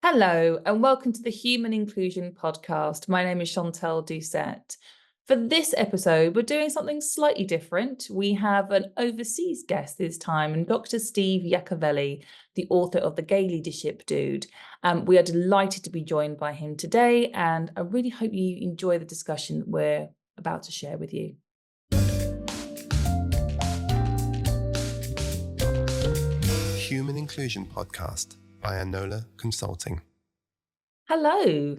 Hello, and welcome to the Human Inclusion Podcast. My name is Chantal Doucette. For this episode, we're doing something slightly different. We have an overseas guest this time, and Dr. Steve Yacovelli, the author of The Gay Leadership Dude. We are delighted to be joined by him today, and I really hope you enjoy the discussion that we're about to share with you. Human Inclusion Podcast by Enolla Consulting. Hello,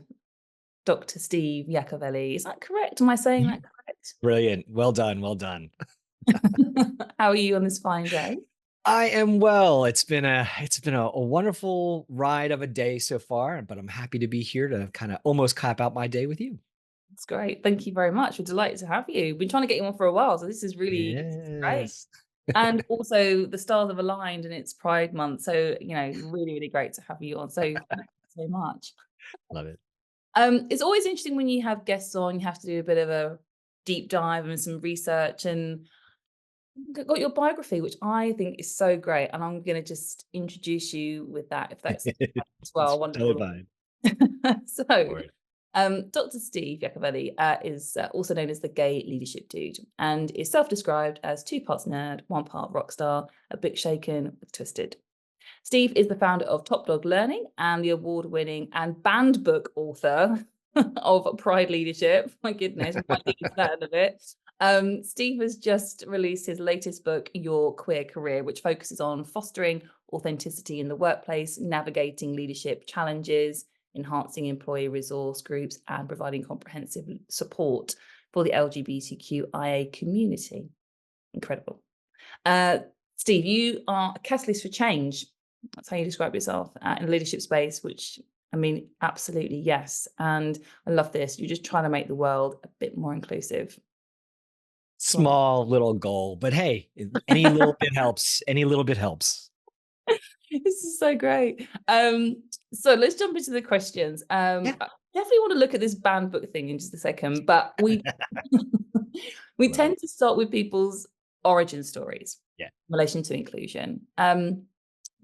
Dr. Steve Yacovelli. Is that correct? Am I saying that correct? Brilliant. Well done. Well done. How are you on this fine day? I am well. It's been a wonderful ride of a day so far, but I'm happy to be here to kind of almost cap out my day with you. That's great. Thank you very much. We're delighted to have you. We've been trying to get you on for a while, so this is really great. Yes. And also the stars have aligned and it's Pride Month. So, really, really great to have you on. So thank you so much. Love it. It's always interesting when you have guests on, you have to do a bit of a deep dive and some research, and got your biography, which I think is so great. And I'm going to just introduce you with that, if that's as well. Wonderful. Totally So, Dr. Steve Yacovelli is also known as the Gay Leadership Dude, and is self-described as 2 parts nerd, 1 part rock star, a bit shaken with twisted. Steve is the founder of TopDog Learning and the award-winning and banned book author of Pride Leadership. My goodness, we might dig into that in a bit. Steve has just released his latest book, Your Queer Career, which focuses on fostering authenticity in the workplace, navigating leadership challenges, enhancing employee resource groups, and providing comprehensive support for the LGBTQIA community. Incredible. Steve, you are a catalyst for change. That's how you describe yourself in the leadership space, which, I mean, absolutely, yes. And I love this. You're just trying to make the world a bit more inclusive. Small little goal, but hey, any little bit helps. Any little bit helps. This is so great. So let's jump into the questions. I definitely want to look at this banned book thing in just a second, but we tend to start with people's origin stories in relation to inclusion.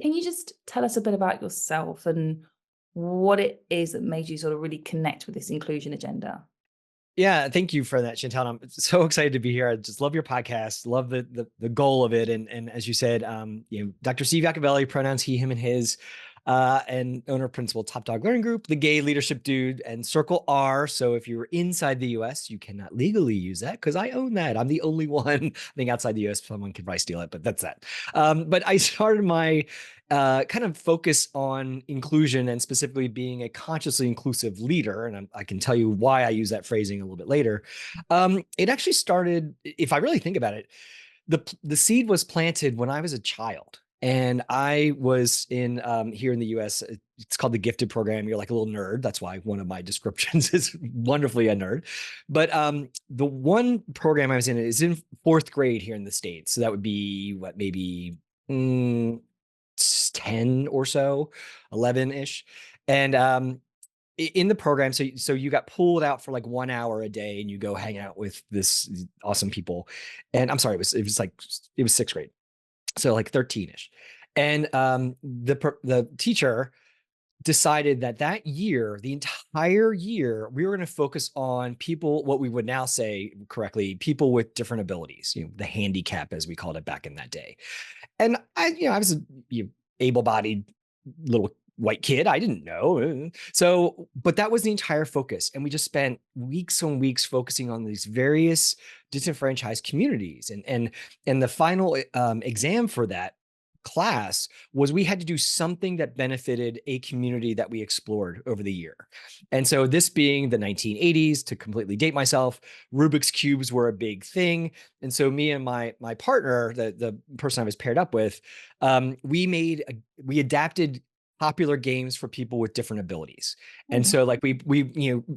Can you just tell us a bit about yourself and what it is that made you sort of really connect with this inclusion agenda? Yeah, thank you for that, Chantal. I'm so excited to be here. I just love your podcast, love the goal of it. And as you said, Dr. Steve Yacovelli, pronouns he, him, and his, and owner principal TopDog Learning Group, the Gay Leadership Dude, and Circle R. So if you're inside the US, you cannot legally use that because I own that. I'm the only one. I think outside the US, someone could probably steal it, but that's that. But I started my kind of focus on inclusion and specifically being a consciously inclusive leader. And I can tell you why I use that phrasing a little bit later. It actually started, if I really think about it, the seed was planted when I was a child. And I was in here in the US, it's called the Gifted program. You're like a little nerd. That's why one of my descriptions is wonderfully a nerd. But the one program I was in is in 4th grade here in the States. So that would be what, maybe 10 or so, 11-ish. And in the program, so you got pulled out for like 1 hour a day and you go hang out with this awesome people. And I'm sorry, it was 6th grade. So like 13-ish. And the teacher decided that year, the entire year, we were going to focus on people, what we would now say correctly, people with different abilities, the handicap, as we called it back in that day. And I was a able-bodied little white kid. I didn't know. So, but that was the entire focus. And we just spent weeks on weeks focusing on these various disenfranchised communities. And the final exam for that class was we had to do something that benefited a community that we explored over the year. And so this being the 1980s, to completely date myself, Rubik's Cubes were a big thing. And so me and my partner, the person I was paired up with, we adapted popular games for people with different abilities. And so like we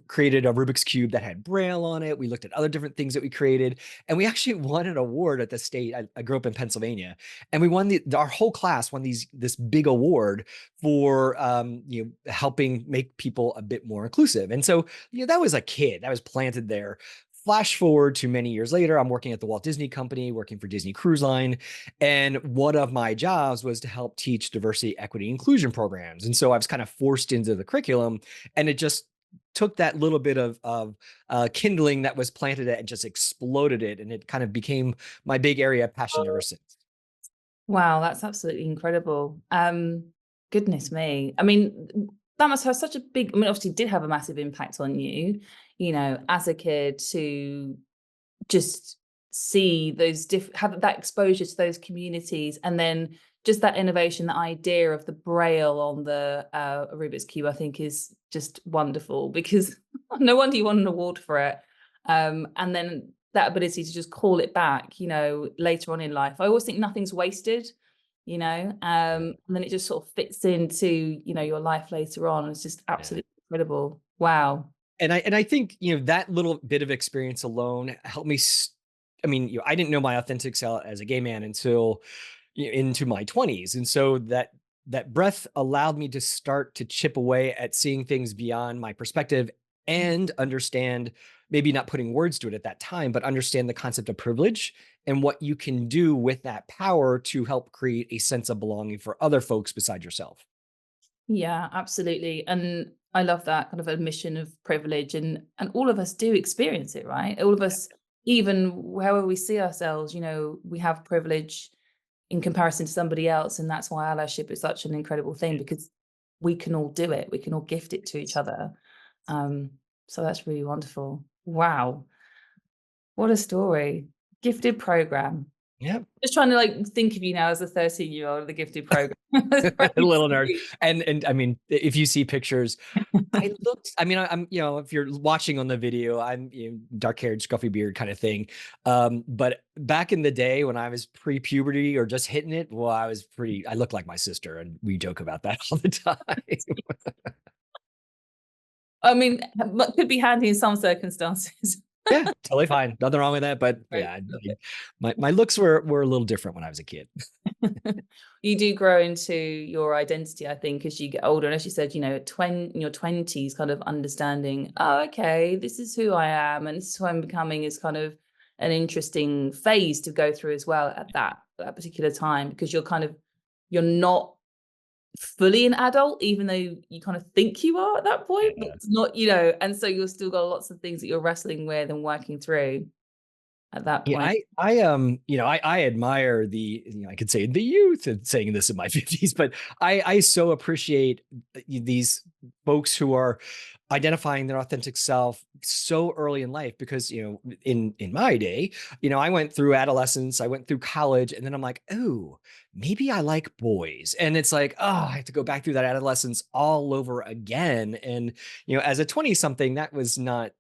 created a Rubik's Cube that had Braille on it. We looked at other different things that we created, and we actually won an award at the state. I grew up in Pennsylvania, and we won our whole class won this big award for helping make people a bit more inclusive. And so that was a kid that was planted there. Flash forward to many years later, I'm working at the Walt Disney Company, working for Disney Cruise Line. And one of my jobs was to help teach diversity, equity, inclusion programs. And so I was kind of forced into the curriculum, and it just took that little bit of kindling that was planted and just exploded it. And it kind of became my big area of passion ever since. Wow, that's absolutely incredible. Goodness me. I mean, that must have such a big, I mean, obviously did have a massive impact on you, as a kid, to just see those have that exposure to those communities, and then just that innovation, the idea of the braille on the Rubik's Cube, I think is just wonderful, because no wonder you won an award for it. And then that ability to just call it back, later on in life. I always think nothing's wasted, and then it just sort of fits into, your life later on. It's just absolutely incredible. Wow. And I think, that little bit of experience alone helped me. I mean, I didn't know my authentic self as a gay man until into my 20s. And so that breath allowed me to start to chip away at seeing things beyond my perspective and understand, maybe not putting words to it at that time, but understand the concept of privilege and what you can do with that power to help create a sense of belonging for other folks beside yourself. Yeah, absolutely. And I love that kind of admission of privilege, and all of us do experience it, right? All of us, even however we see ourselves, we have privilege in comparison to somebody else. And that's why allyship is such an incredible thing, because we can all do it. We can all gift it to each other. So that's really wonderful. Wow. What a story. Gifted program. Yep. Just trying to think of you now as a 13-year-old of the gifted program. A little nerd. And I mean, if you see pictures, I'm, if you're watching on the video, I'm dark-haired, scruffy beard kind of thing. But back in the day when I was pre-puberty or just hitting it, well, I looked like my sister, and we joke about that all the time. I mean, could be handy in some circumstances. Yeah, totally fine. Nothing wrong with that. But Right. yeah, my looks were a little different when I was a kid. You do grow into your identity, I think, as you get older. And as you said, in your 20s, kind of understanding, oh, okay, this is who I am, and this is who I'm becoming, is kind of an interesting phase to go through as well at that particular time, because you're not fully an adult, even though you kind of think you are at that point, but it's not, and so you've still got lots of things that you're wrestling with and working through at that Yeah, point. I admire I could say the youth, and saying this in my 50s, but I so appreciate these folks who are identifying their authentic self so early in life, because in my day, I went through adolescence, I went through college, and then I'm like, oh, maybe I like boys. And it's like, oh, I have to go back through that adolescence all over again. And as a 20 something, that was not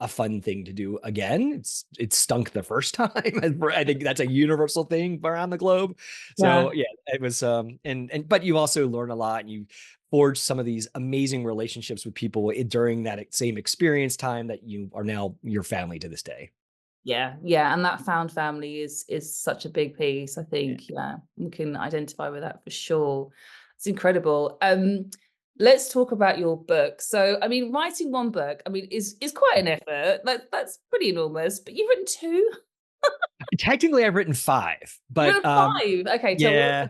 a fun thing to do again. It stunk the first time. I think that's a universal thing around the globe. So yeah, it was but you also learn a lot, and you forge some of these amazing relationships with people during that same experience time that you are now your family to this day. Yeah, and that found family is such a big piece, I think. Yeah, we can identify with that for sure. It's incredible. Let's talk about your book. So, I mean, writing one book, I mean, is quite an effort. That's pretty enormous. But you've written two. Technically, I've written 5, but You're five. Okay, yeah.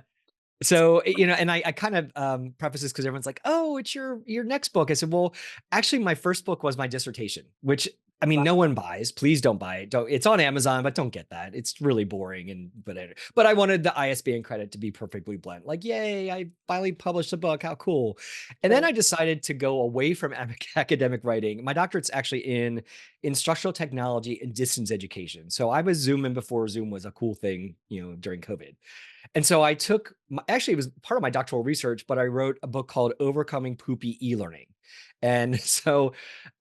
So, and I kind of preface this because everyone's like, oh, it's your next book. I said, well, actually, my first book was my dissertation, which, I mean, no one buys. Please don't buy it. It's on Amazon, but don't get that. It's really boring. But I wanted the ISBN credit to be perfectly blunt. Like, yay, I finally published a book. How cool. And then I decided to go away from academic writing. My doctorate's actually in instructional technology and distance education. So I was Zooming before Zoom was a cool thing, during COVID. And so I took, actually, it was part of my doctoral research, but I wrote a book called Overcoming Poopy E-Learning. And so,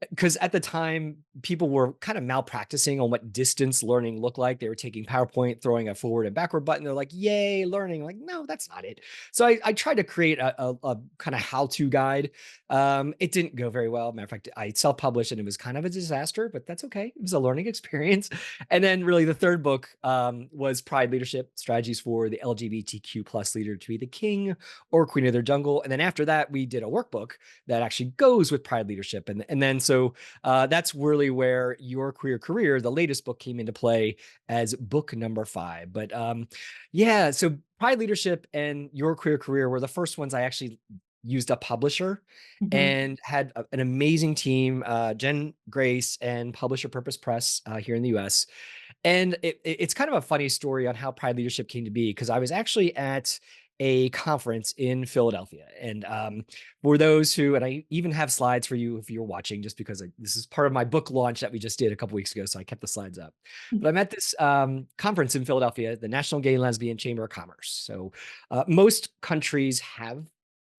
because at the time, people were kind of malpracticing on what distance learning looked like. They were taking PowerPoint, throwing a forward and backward button. They're like, yay, learning. I'm like, no, that's not it. So I tried to create a kind of how-to guide. It didn't go very well. Matter of fact, I self-published and it was kind of a disaster, but that's okay. It was a learning experience. And then really the third book was Pride Leadership Strategies for the LGBTQ plus leader to be the king or queen of their jungle. And then after that, we did a workbook that actually goes with Pride leadership. And then so that's really where Your Queer Career, the latest book, came into play as book number 5. But yeah, so Pride leadership and Your Queer Career were the first ones I actually used a publisher Mhm. and had an amazing team, Jen Grace and Publisher Purpose Press here in the US. And it's kind of a funny story on how Pride leadership came to be, because I was actually at a conference in Philadelphia. And for those who, and I even have slides for you if you're watching, just because this is part of my book launch that we just did a couple weeks ago. So I kept the slides up. But I'm at this conference in Philadelphia, the National Gay and Lesbian Chamber of Commerce. So most countries have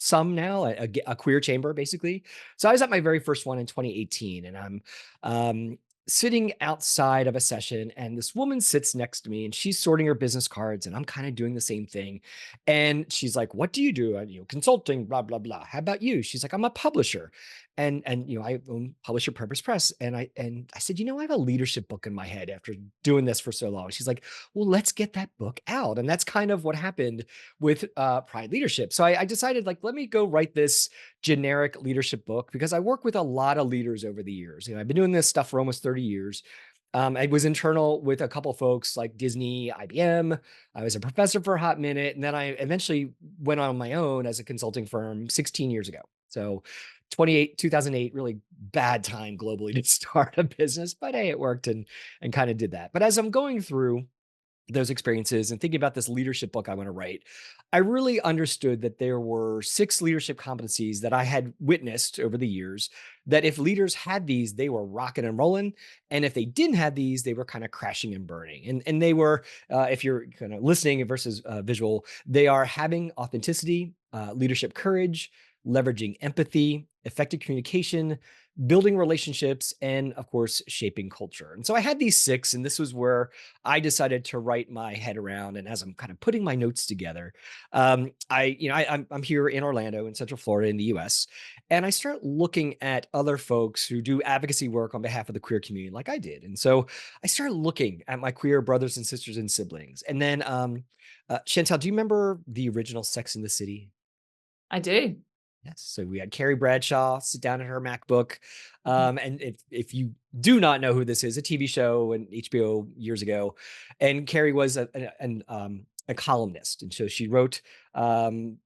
some now, a queer chamber, basically. So I was at my very first one in 2018, and I'm sitting outside of a session, and this woman sits next to me, and she's sorting her business cards, and I'm kind of doing the same thing. And she's like, "What do you do?" Consulting, blah blah blah. How about you? She's like, "I'm a publisher." And I own Publisher Purpose Press. And I said, I have a leadership book in my head after doing this for so long. She's like, "Well, let's get that book out." And that's kind of what happened with Pride Leadership. So I decided, like, let me go write this generic leadership book, because I work with a lot of leaders over the years. I've been doing this stuff for almost 30 years. I was internal with a couple folks like Disney, IBM. I was a professor for a hot minute, and then I eventually went on my own as a consulting firm 16 years ago. So 2008, really bad time globally to start a business, but hey, it worked, and kind of did that. But as I'm going through those experiences and thinking about this leadership book I want to write, I really understood that there were 6 leadership competencies that I had witnessed over the years, that if leaders had these, they were rocking and rolling. And if they didn't have these, they were kind of crashing and burning. And they were, if you're kind of listening versus visual, they are having authenticity, leadership courage, leveraging empathy, effective communication, building relationships, and of course, shaping culture. And so I had these 6, and this was where I decided to write my head around. And as I'm kind of putting my notes together, I'm here in Orlando, in Central Florida, in the U.S., and I start looking at other folks who do advocacy work on behalf of the queer community, like I did. And so I started looking at my queer brothers and sisters and siblings. And then, Chantel, do you remember the original Sex in the City? I do. Yes. So we had Carrie Bradshaw sit down at her MacBook. Mhm. And if you do not know who this is, a TV show and HBO years ago, and Carrie was a columnist, and so she wrote um,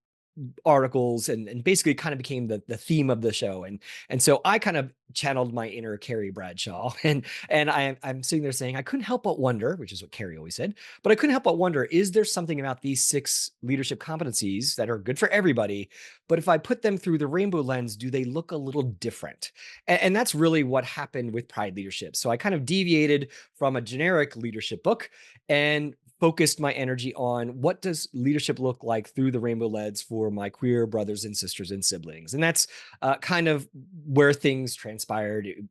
articles, and basically kind of became the theme of the show. And so I kind of channeled my inner Carrie Bradshaw, and I'm sitting there saying, I couldn't help but wonder, which is what Carrie always said, but I couldn't help but wonder, is there something about these 6 leadership competencies that are good for everybody, but if I put them through the rainbow lens, do they look a little different? And that's really what happened with Pride leadership. So I kind of deviated from a generic leadership book and focused my energy on what does leadership look like through the rainbow lens for my queer brothers and sisters and siblings. And that's kind of where things transpired. It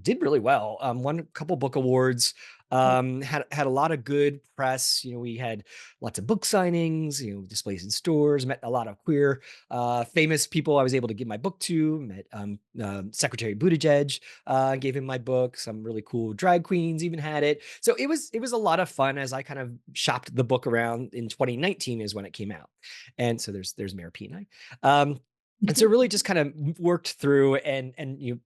did really well. Won a couple book awards. Had a lot of good press. We had lots of book signings. Displays in stores. Met a lot of queer famous people I was able to give my book to. Met Secretary Buttigieg. Gave him my book. Some really cool drag queens even had it. So it was a lot of fun as I kind of shopped the book around. In 2019 is when it came out, and so there's Mayor Pete and I. And so really just kind of worked through, and you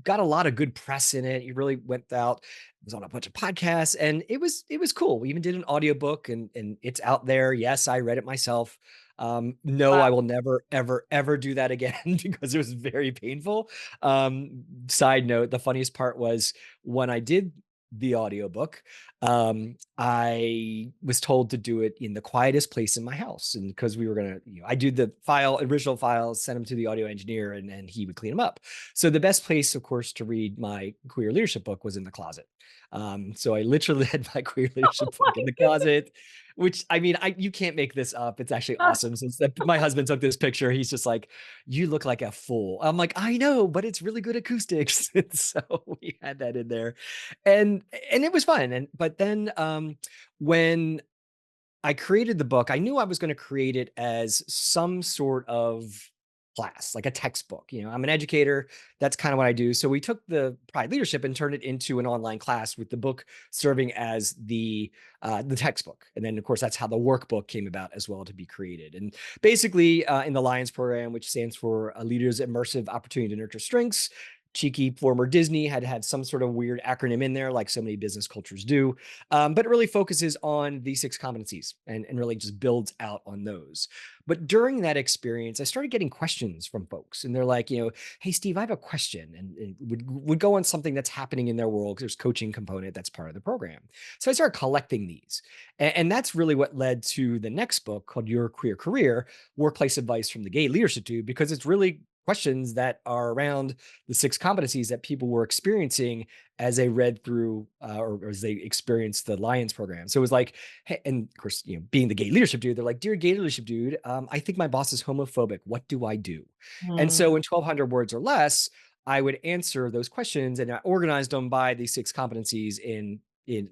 got a lot of good press in it. You really went out, was on a bunch of podcasts, and it was cool. We even did an audiobook, and it's out there. Yes, I read it myself. No, Wow. I will never, ever, ever do that again because it was very painful. Side note, the funniest part was when I did the audiobook, I was told to do it in the quietest place in my house. And because we were going to, I do the original files, send them to the audio engineer, and he would clean them up. So the best place, of course, to read my queer leadership book was in the closet. So I literally had my queer leadership Oh book in my the goodness. closet, which, I mean, you can't make this up. It's actually awesome. Since my husband took this picture, he's just like, "You look like a fool." I'm like, "I know, but it's really good acoustics." And so we had that in there, and it was fun. But then when I created the book, I knew I was going to create it as some sort of class, like a textbook. I'm an educator. That's kind of what I do. So we took the Pride Leadership and turned it into an online class with the book serving as the textbook. And then, of course, that's how the workbook came about as well to be created. And basically, in the Lions program, which stands for a Leader's Immersive Opportunity to Nurture Strengths, cheeky former Disney had some sort of weird acronym in there, like so many business cultures do. But it really focuses on these 6 competencies and really just builds out on those. But during that experience, I started getting questions from folks, and they're like, hey, Steve, I have a question, and would go on something that's happening in their world, because there's coaching component that's part of the program. So I started collecting these, and that's really what led to the next book called Your Queer Career: Workplace Advice from the Gay Leadership Dude, because it's really questions that are around the 6 competencies that people were experiencing as they read through or as they experienced the Lions program. So it was like, hey, and of course, being the gay leadership dude, they're like, dear gay leadership dude, I think my boss is homophobic. What do I do? And Mm. so in 1,200 words or less, I would answer those questions, and I organized them by these 6 competencies in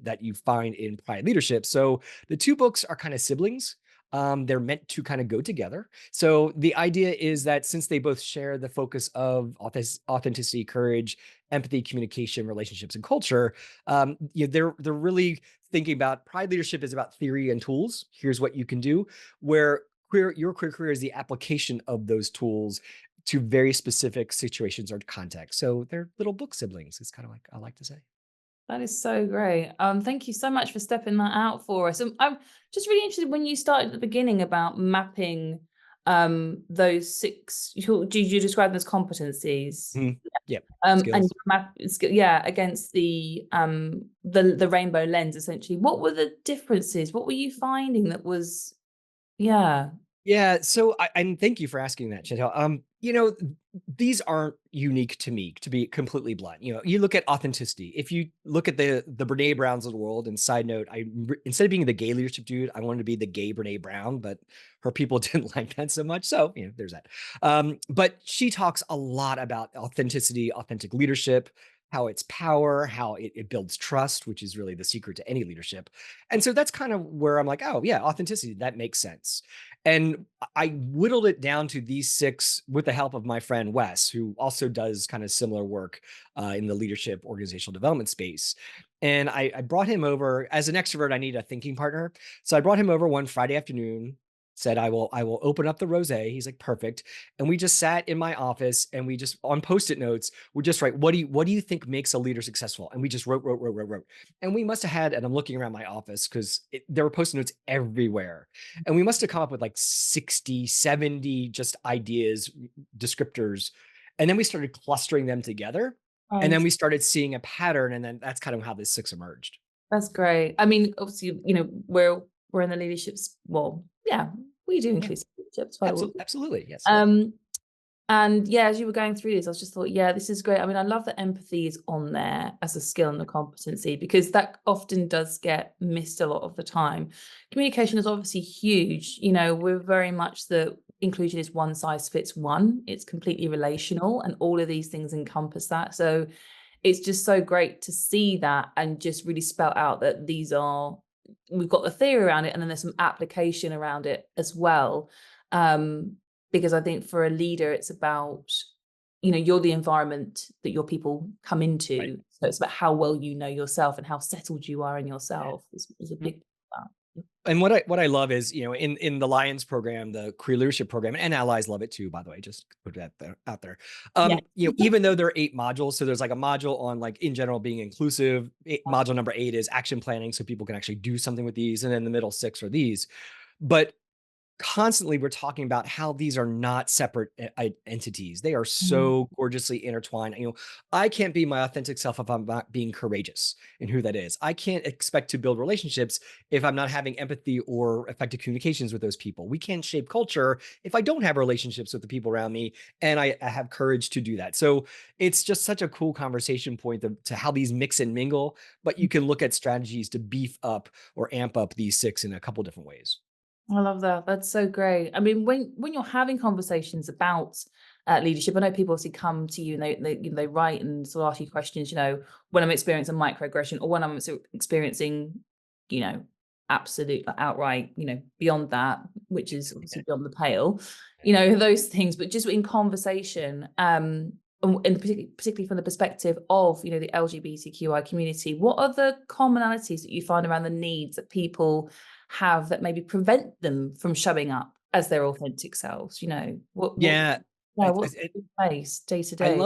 that you find in Pride Leadership. So the 2 books are kind of siblings. They're meant to kind of go together. So the idea is that since they both share the focus of authenticity, courage, empathy, communication, relationships, and culture, they're really thinking about Pride Leadership is about theory and tools. Here's what you can do. Where your queer career is the application of those tools to very specific situations or contexts. So they're little book siblings. It's kind of like I like to say. That is so great. Thank you so much for stepping that out for us. I'm just really interested when you started at the beginning about mapping those 6, you describe them as competencies, Yep. and Skills. you against the rainbow lens essentially. What were the differences? What were you finding that was, yeah. Yeah, so and thank you for asking that, Chantel. These aren't unique to me, to be completely blunt. You look at authenticity. If you look at the Brene Browns of the world, and side note, instead of being the gay leadership dude, I wanted to be the gay Brene Brown, but her people didn't like that so much. So, there's that. But she talks a lot about authenticity, authentic leadership, how it's power, how it builds trust, which is really the secret to any leadership. And so that's kind of where I'm like, oh yeah, authenticity, that makes sense. And I whittled it down to these 6 with the help of my friend Wes, who also does kind of similar work in the leadership organizational development space. And I brought him over as an extrovert. I need a thinking partner. So I brought him over one Friday afternoon, said, I will open up the rosé. He's like, perfect. And we just sat in my office, and we just on Post-it notes, we just write, what do you think makes a leader successful? And we just wrote. And we must have had, and I'm looking around my office because there were Post-it notes everywhere. And we must have come up with like 60, 70 just ideas, descriptors. And then we started clustering them together. And then we started seeing a pattern. And then that's kind of how this 6 emerged. That's great. I mean, obviously, we're in the leaderships. Well, yeah, we do Yeah, inclusive leadership. That's why absolutely. Yes. and yeah, as you were going through this, I was just thought, yeah, this is great. I mean, I love that empathy is on there as a skill and a competency, because that often does get missed a lot of the time. Communication is obviously huge. We're very much the inclusion is one size fits one. It's completely relational, and all of these things encompass that. So it's just so great to see that and just really spell out that we've got the theory around it, and then there's some application around it as well. Because I think for a leader, it's about, you're the environment that your people come into. Right. So it's about how well you know yourself and how settled you are in yourself is a big part. And what I love is, in the Lions program, the career leadership program, and allies love it too, by the way, just put that out there. Yeah. Even though there are 8 modules, so there's like a module on like in general being inclusive. Module number 8 is action planning, so people can actually do something with these, and then the middle 6 are these. But constantly we're talking about how these are not separate entities. They are Mhm. so gorgeously intertwined. I can't be my authentic self if I'm not being courageous in who that is. I can't expect to build relationships if I'm not having empathy or effective communications with those people. We can't shape culture if I don't have relationships with the people around me, and I have courage to do that. So it's just such a cool conversation point to how these mix and mingle, but you can look at strategies to beef up or amp up these 6 in a couple different ways. I love that. That's so great. I mean, when you're having conversations about leadership, I know people obviously come to you and they write and sort of ask you questions. When I'm experiencing microaggression, or when I'm experiencing, you know, absolute outright, beyond that, which is obviously beyond the pale, those things, but just in conversation, and particularly from the perspective of, the LGBTQI community, what are the commonalities that you find around the needs that people have that maybe prevent them from showing up as their authentic selves? Yeah. What's the face day to I day?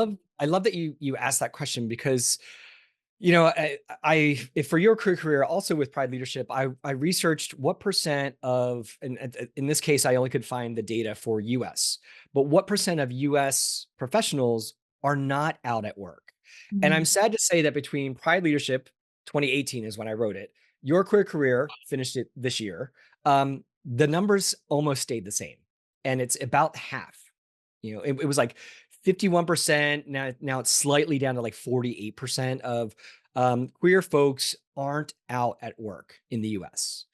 love that you asked that question, because if for your career, also with Pride Leadership, I researched what percent of, and in this case, I only could find the data for US, but what percent of US professionals are not out at work. And I'm sad to say that between Pride Leadership, 2018 is when I wrote it, your career finished it this year, the numbers almost stayed the same. And it's about half. It was like 51%. Now it's slightly down to like 48% of queer folks aren't out at work in the US.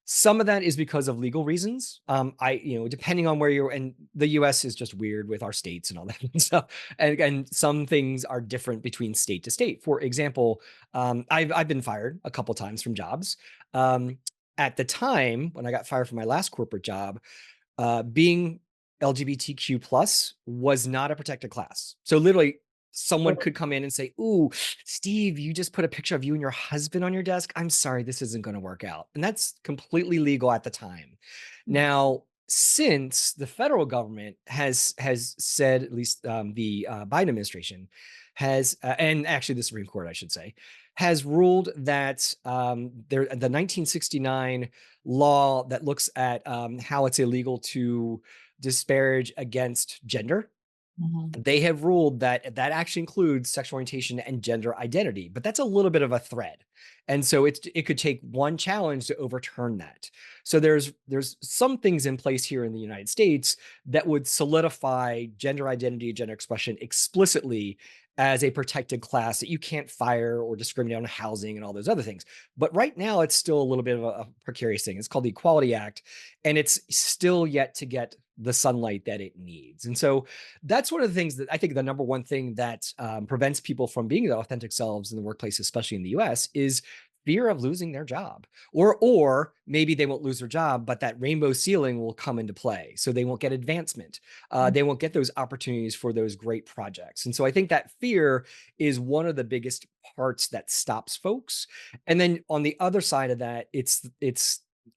Some of that is because of legal reasons. Depending on where you're, and the US is just weird with our states and all that stuff. And some things are different between state to state. For example, I've been fired a couple times from jobs. At the time when I got fired from my last corporate job, being LGBTQ plus was not a protected class. So literally someone could come in and say, "Ooh, Steve, you just put a picture of you and your husband on your desk. I'm sorry, this isn't going to work out." And that's completely legal at the time. Now, since the federal government has said, at least the Biden administration has, and actually the Supreme Court, I should say, has ruled that the 1969 law that looks at how it's illegal to disparage against gender, they have ruled that that actually includes sexual orientation and gender identity, but that's a little bit of a thread. And so it could take one challenge to overturn that. So there's some things in place here in the United States that would solidify gender identity, gender expression explicitly as a protected class that you can't fire or discriminate on housing and all those other things. But right now it's still a little bit of a precarious thing. It's called the Equality Act, and it's still yet to get the sunlight that it needs. And so that's one of the things that I think the number one thing that prevents people from being their authentic selves in the workplace, especially in the US, is fear of losing their job. Or maybe they won't lose their job, but that rainbow ceiling will come into play. So they won't get advancement. They won't get those opportunities for those great projects. And so I think that fear is one of the biggest parts that stops folks. And then on the other side of that, it's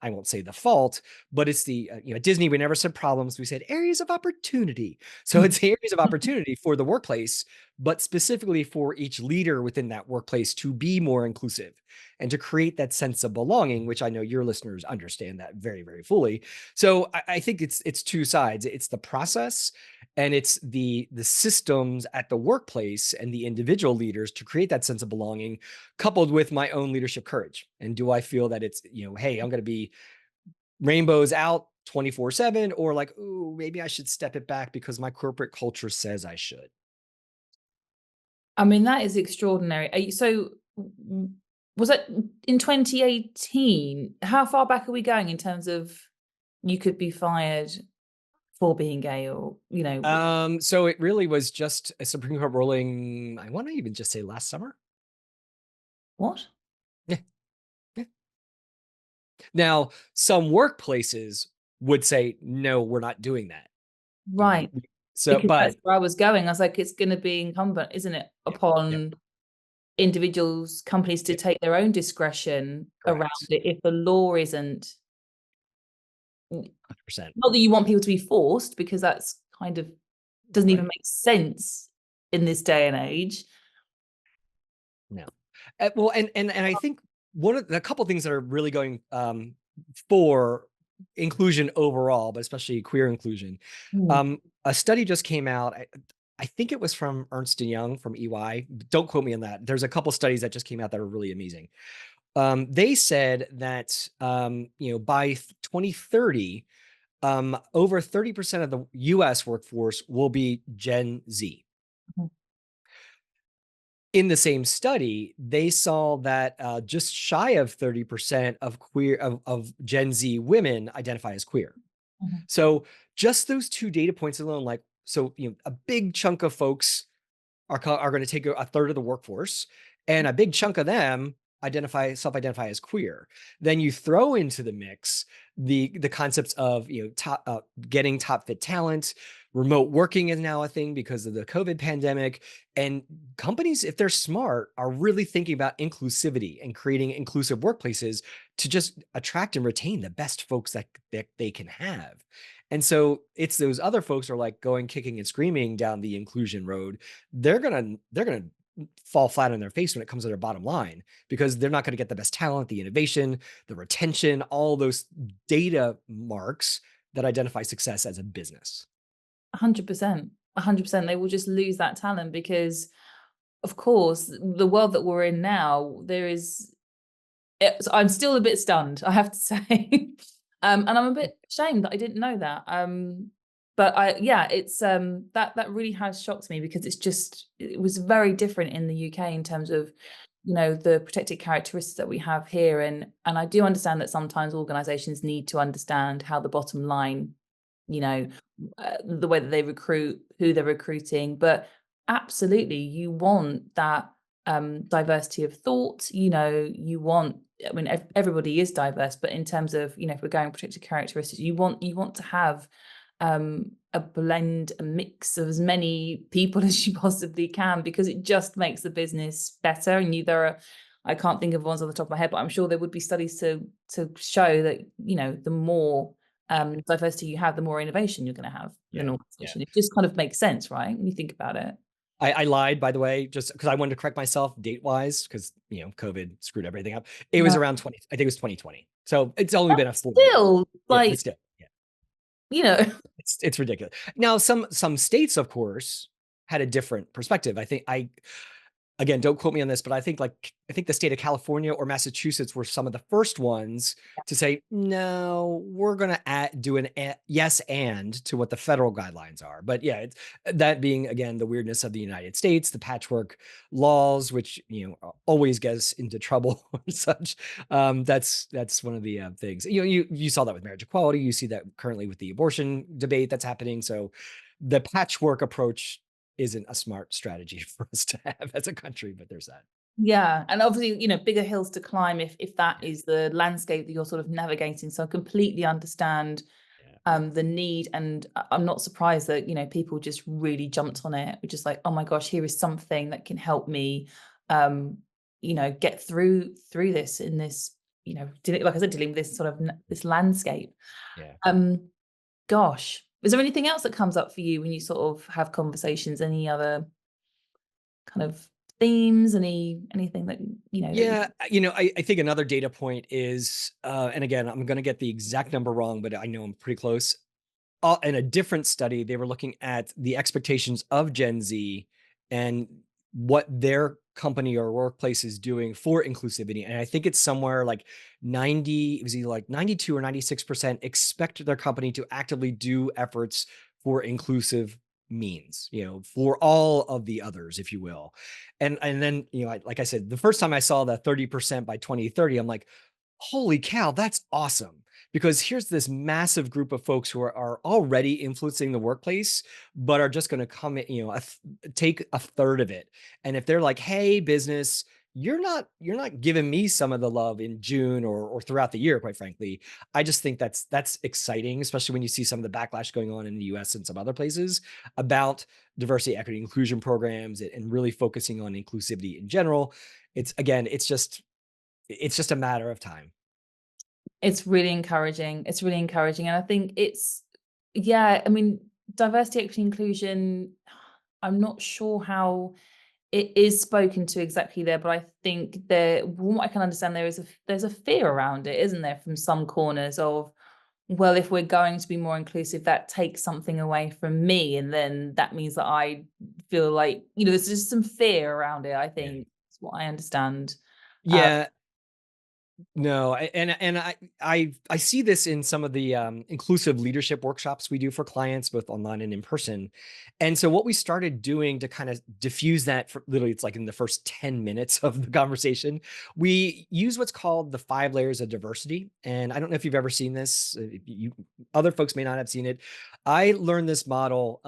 I won't say the fault, but it's the, at Disney, we never said problems. We said areas of opportunity. So it's areas of opportunity for the workplace, but specifically for each leader within that workplace to be more inclusive and to create that sense of belonging, which I know your listeners understand that very, very fully. So I think it's two sides. It's the process and it's the systems at the workplace and the individual leaders to create that sense of belonging, coupled with my own leadership courage. And do I feel that it's, hey, I'm going to be rainbows out 24/7, or like, ooh, maybe I should step it back because my corporate culture says I should. I mean, that is extraordinary. So was that in 2018? How far back are we going in terms of you could be fired for being gay, or, So it really was just a Supreme Court ruling. I want to even just say last summer. what? Yeah. Yeah. Now, some workplaces would say, no, we're not doing that. Right. So, Because but that's where I was going. I was like, it's going to be incumbent, isn't it, upon individuals, companies to take their own discretion around it if the law isn't. 100%. Not that you want people to be forced, because that's kind of doesn't even make sense in this day and age. No. Well, and I think a couple of things that are really going for inclusion overall, but especially queer inclusion. A study just came out. I think it was from Ernst & Young, from EY. Don't quote me on that. There's a couple studies that just came out that are really amazing. They said that by 2030, over 30% of the US workforce will be Gen Z. In the same study, they saw that just shy of 30% of Gen Z women identify as queer. So just those two data points alone, a big chunk of folks are going to take a third of the workforce, and a big chunk of them self-identify as queer. Then you throw into the mix the concepts of, getting top fit talent. Remote working is now a thing because of the COVID pandemic. And companies, if they're smart, are really thinking about inclusivity and creating inclusive workplaces to just attract and retain the best folks that they can have. And so it's those other folks who are like going kicking and screaming down the inclusion road. They're gonna fall flat on their face when it comes to their bottom line, because they're not going to get the best talent, the innovation, the retention, all those data marks that identify success as a business. 100%. 100%. They will just lose that talent because, of course, the world that we're in now, I'm still a bit stunned, I have to say. And I'm a bit ashamed that I didn't know that. But it's that really has shocked me, because it was very different in the UK in terms of, the protected characteristics that we have here. And I do understand that sometimes organizations need to understand how the bottom line, the way that they recruit, who they're recruiting. But absolutely, you want that diversity of thought. You want, I mean, everybody is diverse, but in terms of, if we're going protected characteristics, you want to have a blend, a mix of as many people as you possibly can, because it just makes the business better. And I can't think of ones on the top of my head, but I'm sure there would be studies to show that, the more diversity you have, the more innovation you're going to have in an organization. It just kind of makes sense, right, when you think about it. I lied, by the way, just because I wanted to correct myself date-wise, because COVID screwed everything up. It was around 20. I think it was 2020. So it's only been a full still year. like, It's ridiculous. Now, some states, of course, had a different perspective. I think again, don't quote me on this, but I think the state of California or Massachusetts were some of the first ones to say, no, we're going to do an yes and to what the federal guidelines are. But yeah, that being, again, the weirdness of the United States, the patchwork laws, which always get us into trouble or such. That's one of the things. You saw that with marriage equality. You see that currently with the abortion debate that's happening. So the patchwork approach isn't a smart strategy for us to have as a country, but there's that. Yeah. And obviously, bigger hills to climb if that is the landscape that you're sort of navigating. So I completely understand the need. And I'm not surprised that, people just really jumped on it. We're just like, oh my gosh, here is something that can help me, get through this in this, like I said, dealing with this sort of this landscape. Yeah. Gosh. Is there anything else that comes up for you when you sort of have conversations? Any other kind of themes? Anything that I think another data point is, and again, I'm going to get the exact number wrong, but I know I'm pretty close. In a different study, they were looking at the expectations of Gen Z and what their company or workplace is doing for inclusivity. And I think it's somewhere like it was either like 92 or 96% expect their company to actively do efforts for inclusive means, for all of the others, if you will. And then, like I said, the first time I saw that 30% by 2030, I'm like, holy cow, that's awesome. Because here's this massive group of folks who are already influencing the workplace, but are just going to come in, take a third of it. And if they're like, hey, business, you're not giving me some of the love in June or throughout the year, quite frankly, I just think that's exciting, especially when you see some of the backlash going on in the US and some other places about diversity, equity, inclusion programs and really focusing on inclusivity in general. It's just a matter of time. It's really encouraging. And I think I mean, diversity, equity, inclusion, I'm not sure how it is spoken to exactly there, but I think from what I can understand, there's a fear around it, isn't there, from some corners of, well, if we're going to be more inclusive, that takes something away from me. And then that means that I feel like, there's just some fear around it, I think. That's what I understand. Yeah. No, and I see this in some of the inclusive leadership workshops we do for clients, both online and in person. And so what we started doing to kind of diffuse that, for literally, it's like in the first 10 minutes of the conversation, we use what's called the 5 layers of diversity. And I don't know if you've ever seen this. Other folks may not have seen it. I learned this model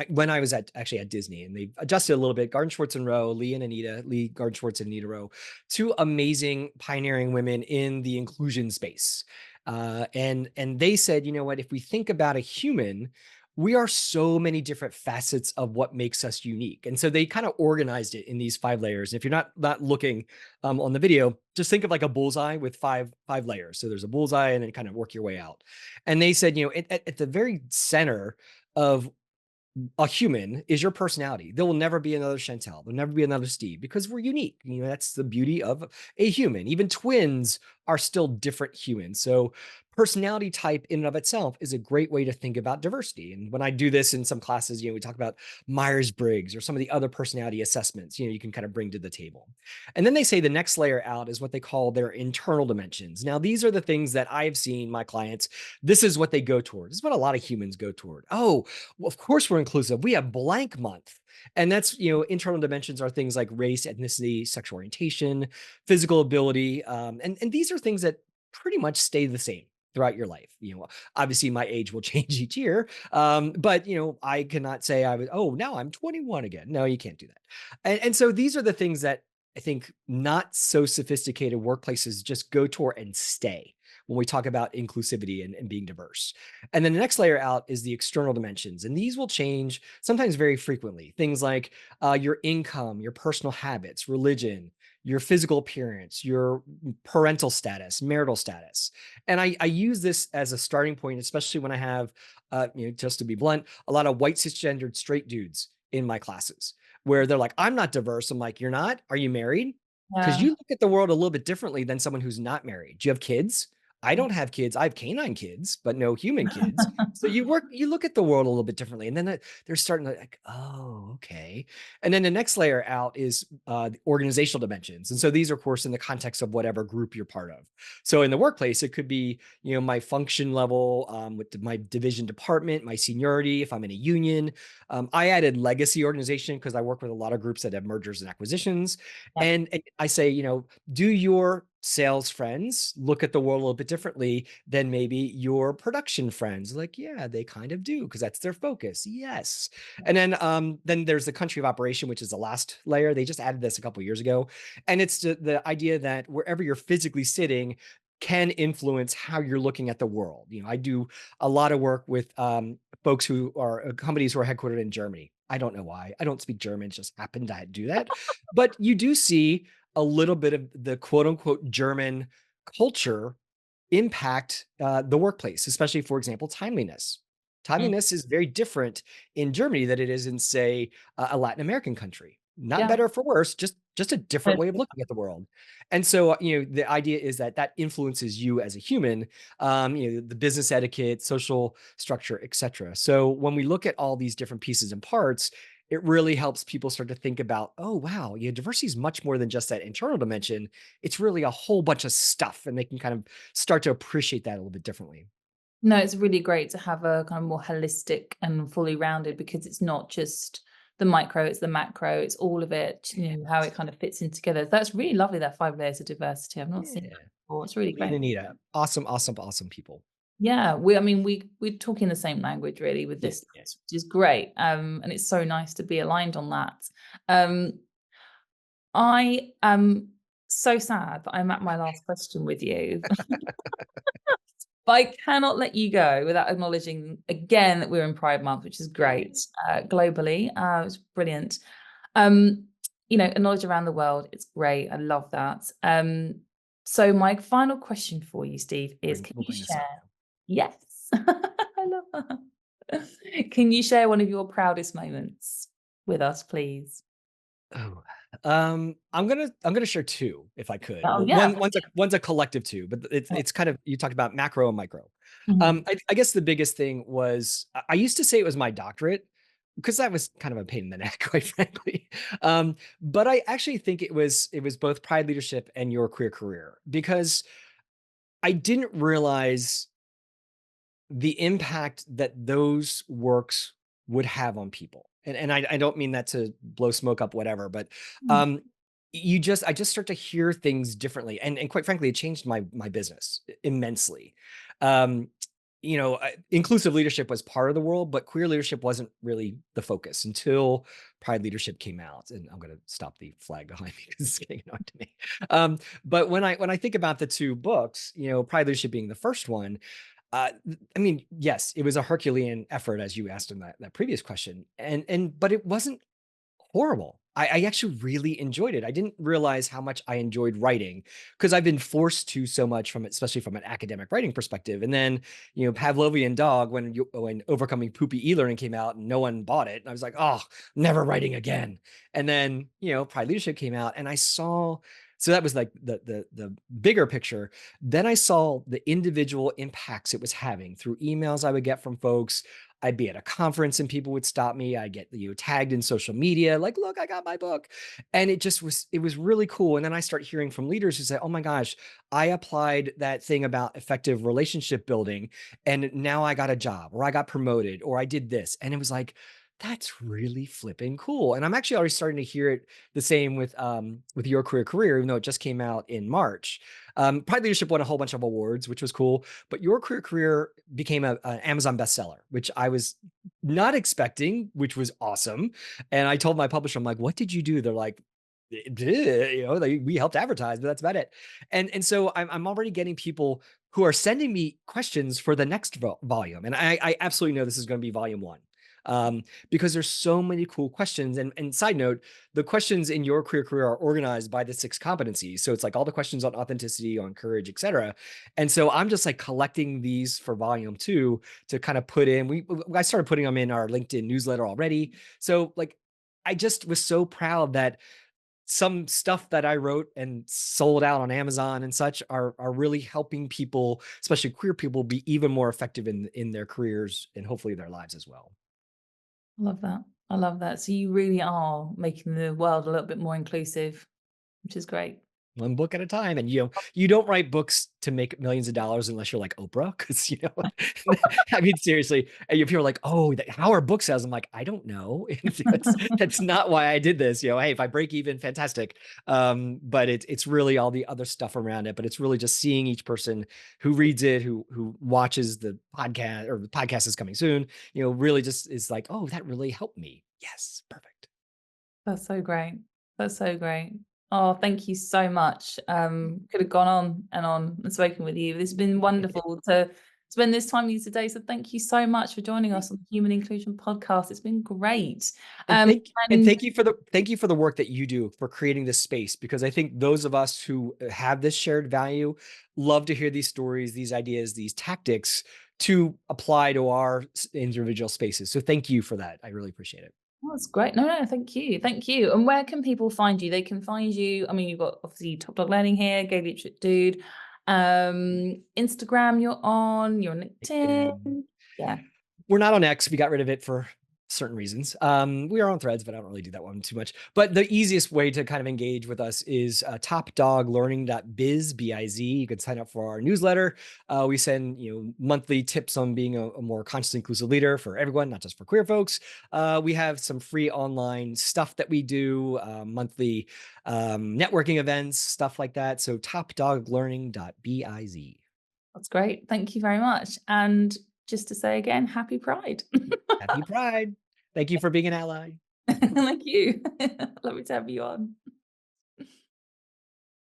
when I was actually at Disney, and they've adjusted a little bit. Garden Schwartz and Rowe, Lee Garden Schwartz and Anita Rowe, two amazing pioneering women in the inclusion space. And they said, you know what, if we think about a human, we are so many different facets of what makes us unique. And so they kind of organized it in these 5 layers. If you're not looking on the video, just think of like a bullseye with five layers. So there's a bullseye and then kind of work your way out. And they said, you know, at the very center of a human is your personality. There will never be another Chantel. There'll never be another Steve because we're unique. You know, that's the beauty of a human. Even twins are still different humans. So personality type in and of itself is a great way to think about diversity. And when I do this in some classes, you know, we talk about Myers-Briggs or some of the other personality assessments, you know, you can kind of bring to the table. And then they say the next layer out is what they call their internal dimensions. Now, these are the things that I've seen my clients, this is what they go toward. This is what a lot of humans go toward. Oh, well, of course we're inclusive. We have blank month. And that's, you know, internal dimensions are things like race, ethnicity, sexual orientation, physical ability. And these are things that pretty much stay the same throughout your life. You know, obviously my age will change each year. But you know, I cannot say I was, oh, now I'm 21 again. No, you can't do that. And so these are the things that I think not so sophisticated workplaces just go toward and stay when we talk about inclusivity and being diverse. And then the next layer out is the external dimensions. And these will change sometimes very frequently. Things like your income, your personal habits, religion, your physical appearance, your parental status, marital status. And I use this as a starting point, especially when I have, you know, just to be blunt, a lot of white cisgendered straight dudes in my classes where they're like, I'm not diverse. I'm like, you're not? Are you married? Because Yeah. you look at the world a little bit differently than someone who's not married. Do you have kids? I don't have kids. I have canine kids, but no human kids. So you look at the world a little bit differently. And then they're starting to like, oh, okay. And then the next layer out is the organizational dimensions. And so these are, of course, in the context of whatever group you're part of. So in the workplace, it could be, you know, my function level with my division department, my seniority, if I'm in a union. I added legacy organization because I work with a lot of groups that have mergers and acquisitions. Yeah. And I say, you know, do your sales friends look at the world a little bit differently than maybe your production friends? Like, yeah, they kind of do because that's their focus. Yes. And then there's the country of operation, which is the last layer. They just added this a couple of years ago. And it's the idea that wherever you're physically sitting can influence how you're looking at the world. You know, I do a lot of work with folks who are companies who are headquartered in Germany. I don't know why. I don't speak German, just happen to do that. But you do see a little bit of the quote unquote German culture impact the workplace, especially, for example, timeliness. Mm. Timeliness is very different in Germany than it is in, say, a Latin American country. Not Yeah. better for worse, just a different way of looking at the world. And so, you know, the idea is that that influences you as a human, you know, the business etiquette, social structure, et cetera. So when we look at all these different pieces and parts, it really helps people start to think about, oh, wow, yeah, diversity is much more than just that internal dimension. It's really a whole bunch of stuff, and they can kind of start to appreciate that a little bit differently. No, it's really great to have a kind of more holistic and fully rounded, because it's not just the micro, it's the macro, it's all of it, you know, how it kind of fits in together. That's really lovely, that 5 layers of diversity. I've not seen Yeah. that before. It's really Lee and great. Anita, awesome, awesome, awesome people. Yeah, I mean, we're talking the same language really with Yeah, this, yeah. which is great. And it's so nice to be aligned on that. Um, I am so sad that I'm at my last question with you. But I cannot let you go without acknowledging again that we're in Pride Month, which is great globally. It's brilliant. Um, you know, a knowledge around the world. It's great. I love that. So my final question for you, Steve, is: can We'll you bring this up. share? Yes, I love that. Can you share one of your proudest moments with us, please? Oh, I'm gonna share two if I could. Oh Well, yeah. one's a collective two, but it's kind of, you talked about macro and micro. Mhm. I guess the biggest thing was I used to say it was my doctorate, because that was kind of a pain in the neck, quite frankly. But I actually think it was both Pride Leadership and Your Queer Career, because I didn't realize the impact that those works would have on people. And I don't mean that to blow smoke up whatever, but Mm, um I just start to hear things differently. And quite frankly, it changed my business immensely. Um, inclusive leadership was part of the world, but queer leadership wasn't really the focus until Pride Leadership came out. And I'm going to stop the flag behind me because it's getting annoying to me. But when I think about the two books, Pride Leadership being the first one, I mean, yes, it was a Herculean effort, as you asked in that previous question, but it wasn't horrible. I actually really enjoyed it. I didn't realize how much I enjoyed writing because I've been forced to so much from it, especially from an academic writing perspective. And then, Pavlovian Dog, when Overcoming Poopy E-Learning came out and no one bought it, and I was like, oh, never writing again. And then, Pride Leadership came out, and I saw. So that was like the bigger picture. Then I saw the individual impacts it was having through emails I would get from folks. I'd be at a conference and people would stop me. I get tagged in social media, like, look, I got my book. And it was really cool. And then I start hearing from leaders who say, oh my gosh, I applied that thing about effective relationship building and now I got a job, or I got promoted, or I did this. And it was like, that's really flipping cool. And I'm actually already starting to hear it the same with Your Queer Career, even though it just came out in March. Pride Leadership won a whole bunch of awards, which was cool. But Your Queer Career became an Amazon bestseller, which I was not expecting, which was awesome. And I told my publisher, I'm like, what did you do? They're like, we helped advertise, but that's about it. And so I'm already getting people who are sending me questions for the next volume. And I absolutely know this is going to be volume one. Because there's so many cool questions. And side note, the questions in Your Queer Career are organized by the 6 competencies. So it's like all the questions on authenticity, on courage, etc. And so I'm just like collecting these for volume 2 to kind of put in. I started putting them in our LinkedIn newsletter already. So like, I just was so proud that some stuff that I wrote and sold out on Amazon and such are really helping people, especially queer people, be even more effective in their careers and hopefully their lives as well. I love that. I love that. So you really are making the world a little bit more inclusive, which is great. One book at a time. And you don't write books to make millions of dollars unless you're like Oprah. Cause I mean, seriously, and if you're like, oh, how are book sales? I'm like, I don't know. That's not why I did this. Hey, if I break even, fantastic. But it's really all the other stuff around it. But it's really just seeing each person who reads it, who watches the podcast, or the podcast is coming soon, really just is like, oh, that really helped me. Yes, perfect. That's so great. That's so great. Oh, thank you so much. Could have gone on and spoken with you. It's been wonderful to spend this time with you today. So thank you so much for joining us on the Human Inclusion Podcast. It's been great. And thank you for the work that you do for creating this space, because I think those of us who have this shared value love to hear these stories, these ideas, these tactics to apply to our individual spaces. So thank you for that. I really appreciate it. Oh, that's great. No, thank you. Thank you. And where can people find you? They can find you. I mean, you've got obviously TopDog Learning here, Gay Leadership Dude. Instagram, you're on LinkedIn. Yeah. We're not on X. We got rid of it for certain reasons. We are on Threads, but I don't really do that one too much. But the easiest way to kind of engage with us is topdoglearning.biz, B-I-Z. You can sign up for our newsletter. We send monthly tips on being a more consciously inclusive leader for everyone, not just for queer folks. We have some free online stuff that we do, monthly networking events, stuff like that. So topdoglearning.biz. That's great. Thank you very much. And just to say again, happy Pride. Happy Pride. Thank you for being an ally. Thank you. Lovely to have you on.